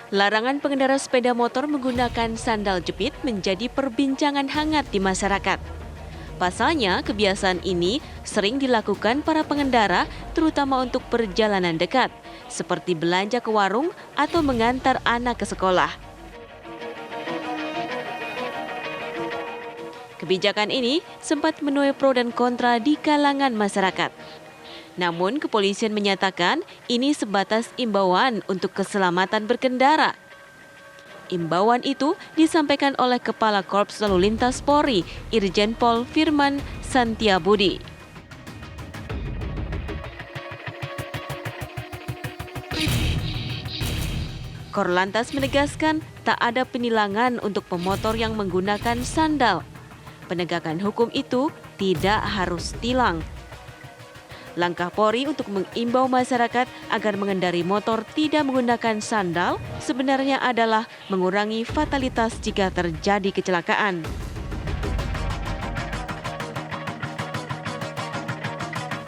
Larangan pengendara sepeda motor menggunakan sandal jepit menjadi perbincangan hangat di masyarakat. Pasalnya, kebiasaan ini sering dilakukan para pengendara terutama untuk perjalanan dekat, seperti belanja ke warung atau mengantar anak ke sekolah. Kebijakan ini sempat menuai pro dan kontra di kalangan masyarakat. Namun, kepolisian menyatakan ini sebatas imbauan untuk keselamatan berkendara. Imbauan itu disampaikan oleh Kepala Korps Lalu Lintas Polri, Irjen Pol Firman Santiabudi. Korlantas menegaskan tak ada penilangan untuk pemotor yang menggunakan sandal. Penegakan hukum itu tidak harus tilang. Langkah Polri untuk mengimbau masyarakat agar mengendari motor tidak menggunakan sandal sebenarnya adalah mengurangi fatalitas jika terjadi kecelakaan.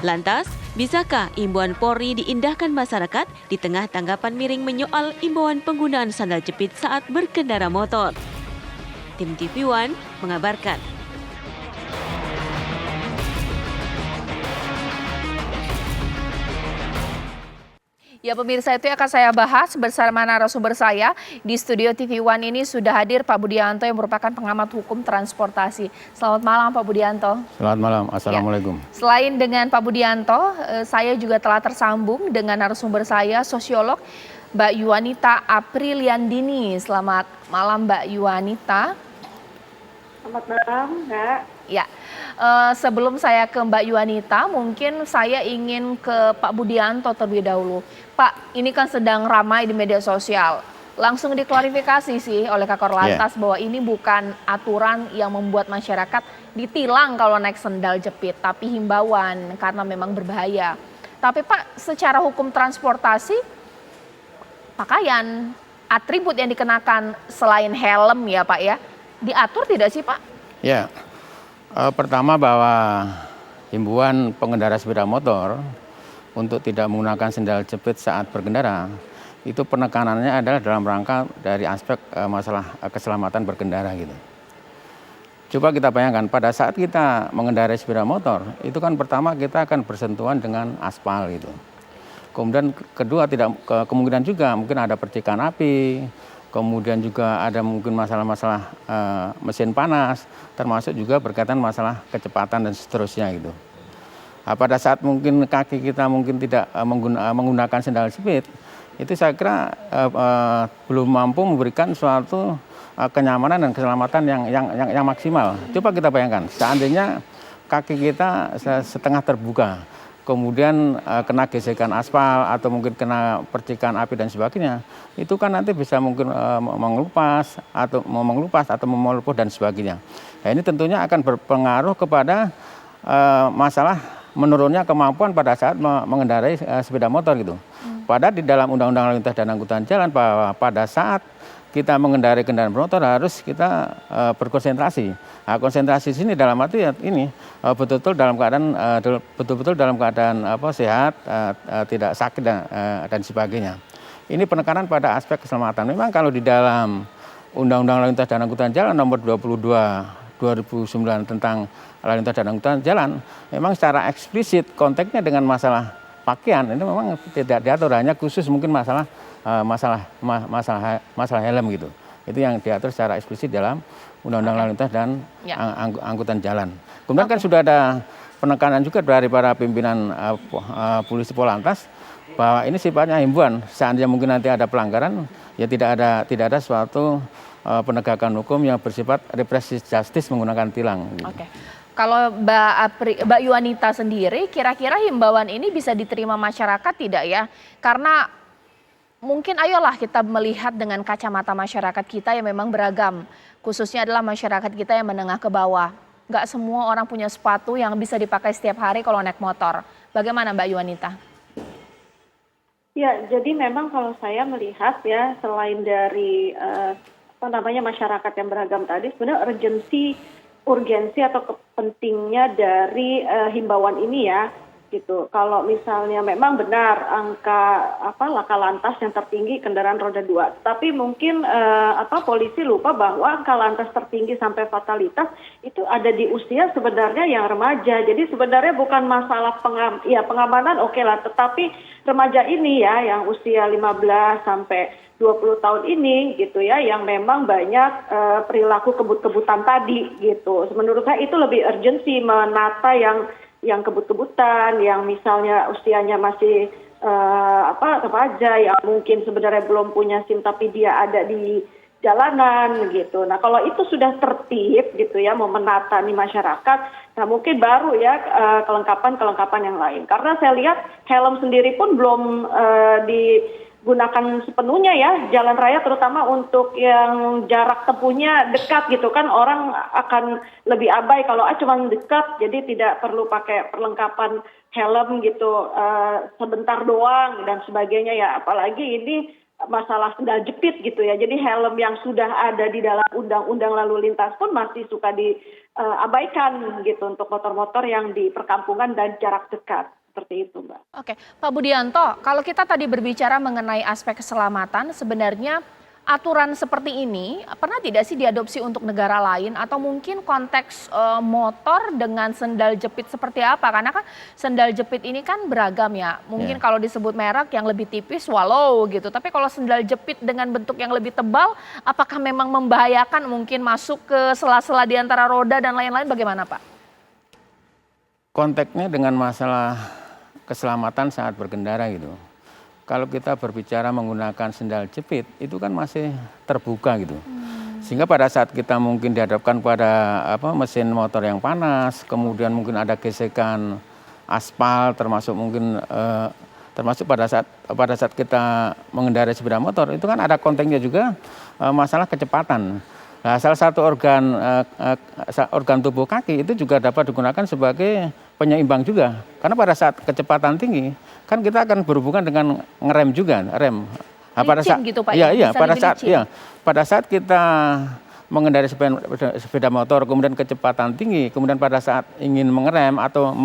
Lantas, bisakah imbauan Polri diindahkan masyarakat di tengah tanggapan miring menyoal imbauan penggunaan sandal jepit saat berkendara motor? Tim TV One mengabarkan. Ya pemirsa, itu akan saya bahas bersama narasumber saya. Di studio TV One ini sudah hadir Pak Budianto yang merupakan pengamat hukum transportasi. Selamat malam Pak Budianto. Selamat malam, Assalamualaikum. Ya. Selain dengan Pak Budianto, saya juga telah tersambung dengan narasumber saya, sosiolog Mbak Yuanita Apriliandini. Selamat malam Mbak Yuanita. Selamat malam, Mbak. Ya, sebelum saya ke Mbak Yuanita, mungkin saya ingin ke Pak Budianto terlebih dahulu. Pak, ini kan sedang ramai di media sosial. Langsung diklarifikasi sih oleh Kakor Lantas bahwa ini bukan aturan yang membuat masyarakat ditilang kalau naik sendal jepit, tapi himbauan karena memang berbahaya. Tapi Pak, secara hukum transportasi, pakaian, atribut yang dikenakan selain helm ya Pak ya, diatur tidak sih Pak? Ya, pertama bahwa himbauan pengendara sepeda motor untuk tidak menggunakan sandal jepit saat berkendara, itu penekanannya adalah dalam rangka dari aspek masalah keselamatan berkendara gitu. Coba kita bayangkan pada saat kita mengendarai sepeda motor, itu kan pertama kita akan bersentuhan dengan aspal gitu. Kemudian kedua kemungkinan juga mungkin ada percikan api, kemudian juga ada mungkin masalah-masalah mesin panas, termasuk juga berkaitan masalah kecepatan dan seterusnya gitu. Nah, pada saat mungkin kaki kita mungkin tidak menggunakan sandal jepit, itu saya kira belum mampu memberikan suatu kenyamanan dan keselamatan yang maksimal. Coba kita bayangkan, seandainya kaki kita setengah terbuka, kemudian kena gesekan aspal atau mungkin kena percikan api dan sebagainya, itu kan nanti bisa mungkin mengelupas atau memelupuh dan sebagainya. Nah, ini tentunya akan berpengaruh kepada masalah menurunnya kemampuan pada saat mengendarai sepeda motor gitu. Padahal di dalam Undang-Undang Lalu Lintas dan Angkutan Jalan bahwa pada saat kita mengendarai kendaraan bermotor harus kita berkonsentrasi. Nah, konsentrasi sini dalam arti ini betul-betul dalam keadaan sehat, tidak sakit dan sebagainya. Ini penekanan pada aspek keselamatan. Memang kalau di dalam Undang-Undang Lalu Lintas dan Angkutan Jalan nomor 22/2009 tentang lalu lintas dan angkutan jalan, memang secara eksplisit konteksnya dengan masalah pakaian itu memang tidak diatur, hanya khusus mungkin masalah helm gitu. Itu yang diatur secara eksplisit dalam Undang-Undang Lalu Lintas dan Angkutan Jalan. Kemudian kan sudah ada penekanan juga dari para pimpinan polisi Polantas bahwa ini sifatnya himbauan. Seandainya mungkin nanti ada pelanggaran, ya tidak ada suatu penegakan hukum yang bersifat represif justice menggunakan tilang. Gitu. Oke. Kalau Mbak Yuanita sendiri, kira-kira himbauan ini bisa diterima masyarakat tidak ya? Karena mungkin ayolah kita melihat dengan kacamata masyarakat kita yang memang beragam. Khususnya adalah masyarakat kita yang menengah ke bawah. Nggak semua orang punya sepatu yang bisa dipakai setiap hari kalau naik motor. Bagaimana Mbak Yuanita? Ya, jadi memang kalau saya melihat ya, selain dari masyarakat yang beragam tadi, sebenarnya urgensi atau pentingnya dari himbauan ini ya, gitu. Kalau misalnya memang benar angka laka lantas yang tertinggi kendaraan roda 2, tapi mungkin polisi lupa bahwa angka lantas tertinggi sampai fatalitas itu ada di usia sebenarnya yang remaja. Jadi sebenarnya bukan masalah pengamanan oke lah, tetapi remaja ini ya yang usia 15 sampai 20 tahun ini gitu ya, yang memang banyak perilaku kebut-kebutan tadi gitu. Menurut saya itu lebih urgensi menata yang kebut-kebutan, yang misalnya usianya masih remaja, yang mungkin sebenarnya belum punya SIM tapi dia ada di jalanan gitu. Nah kalau itu sudah tertib gitu ya, mau menata nih masyarakat, nah mungkin baru ya kelengkapan yang lain. Karena saya lihat helm sendiri pun belum digunakan sepenuhnya ya, jalan raya terutama untuk yang jarak tempuhnya dekat gitu kan, orang akan lebih abai kalau cuma dekat, jadi tidak perlu pakai perlengkapan helm gitu sebentar doang dan sebagainya ya, apalagi ini masalah sendal jepit gitu ya, jadi helm yang sudah ada di dalam undang-undang lalu lintas pun masih suka diabaikan gitu untuk motor-motor yang di perkampungan dan jarak dekat. Seperti itu, Mbak. Oke, Pak Budianto, kalau kita tadi berbicara mengenai aspek keselamatan, sebenarnya aturan seperti ini pernah tidak sih diadopsi untuk negara lain, atau mungkin konteks motor dengan sendal jepit seperti apa? Karena kan sendal jepit ini kan beragam ya. Mungkin kalau disebut merek yang lebih tipis Swallow gitu. Tapi kalau sendal jepit dengan bentuk yang lebih tebal, apakah memang membahayakan, mungkin masuk ke sela-sela di antara roda dan lain-lain, bagaimana Pak? Konteksnya dengan masalah keselamatan saat berkendara gitu. Kalau kita berbicara menggunakan sendal jepit, itu kan masih terbuka gitu. Sehingga pada saat kita mungkin dihadapkan pada mesin motor yang panas, kemudian mungkin ada gesekan aspal, termasuk pada saat kita mengendarai sepeda motor, itu kan ada konteksnya juga masalah kecepatan. Nah, salah satu organ tubuh kaki itu juga dapat digunakan sebagai penyeimbang juga. Karena pada saat kecepatan tinggi, kan kita akan berhubungan dengan ngerem juga, rem. Nah, pada saat gitu, Pak, iya, pada saat kita mengendarai sepeda motor, kemudian kecepatan tinggi, kemudian pada saat ingin mengerem atau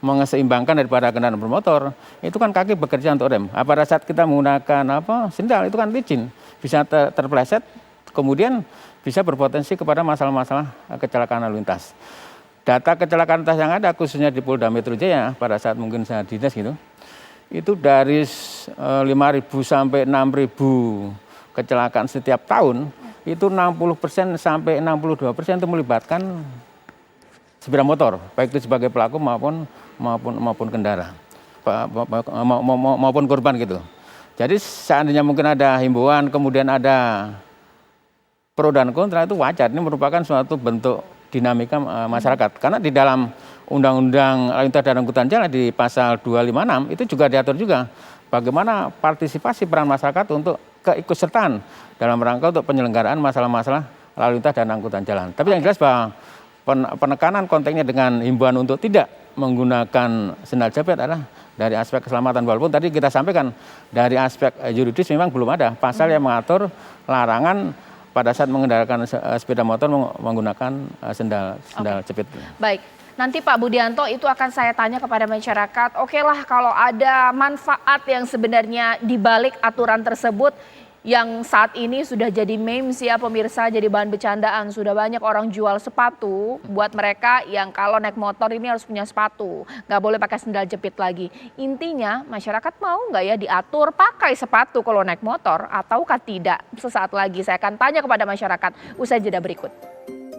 mengeseimbangkan daripada kendaraan bermotor, itu kan kaki bekerja untuk rem. Nah, pada saat kita menggunakan sendal, itu kan licin, bisa terpeleset, kemudian bisa berpotensi kepada masalah-masalah kecelakaan lalu lintas. Data kecelakaan lintas yang ada khususnya di Polda Metro Jaya pada saat mungkin saya dinas gitu, itu dari 5.000 sampai 6.000 kecelakaan setiap tahun, itu 60% sampai 62% itu melibatkan sepeda motor, baik itu sebagai pelaku maupun kendara, maupun korban gitu. Jadi seandainya mungkin ada himbauan, kemudian ada pro dan kontra, itu wajar. Ini merupakan suatu bentuk dinamika masyarakat. Karena di dalam Undang-Undang Lalu Lintas dan Angkutan Jalan di pasal 256 itu juga diatur juga bagaimana partisipasi peran masyarakat untuk keikutsertaan dalam rangka untuk penyelenggaraan masalah-masalah lalu lintas dan angkutan jalan. Tapi yang jelas bahwa penekanan konteksnya dengan himbauan untuk tidak menggunakan sendal jepit adalah dari aspek keselamatan. Walaupun tadi kita sampaikan dari aspek yuridis memang belum ada pasal yang mengatur larangan pada saat mengendarakan sepeda motor menggunakan sendal jepit. Baik, nanti Pak Budianto itu akan saya tanya kepada masyarakat. Oke lah, kalau ada manfaat yang sebenarnya dibalik aturan tersebut yang saat ini sudah jadi memes ya pemirsa, jadi bahan bercandaan. Sudah banyak orang jual sepatu buat mereka yang kalau naik motor ini harus punya sepatu, nggak boleh pakai sendal jepit lagi. Intinya masyarakat mau nggak ya diatur pakai sepatu kalau naik motor ataukah tidak? Sesaat lagi saya akan tanya kepada masyarakat usai jeda berikut.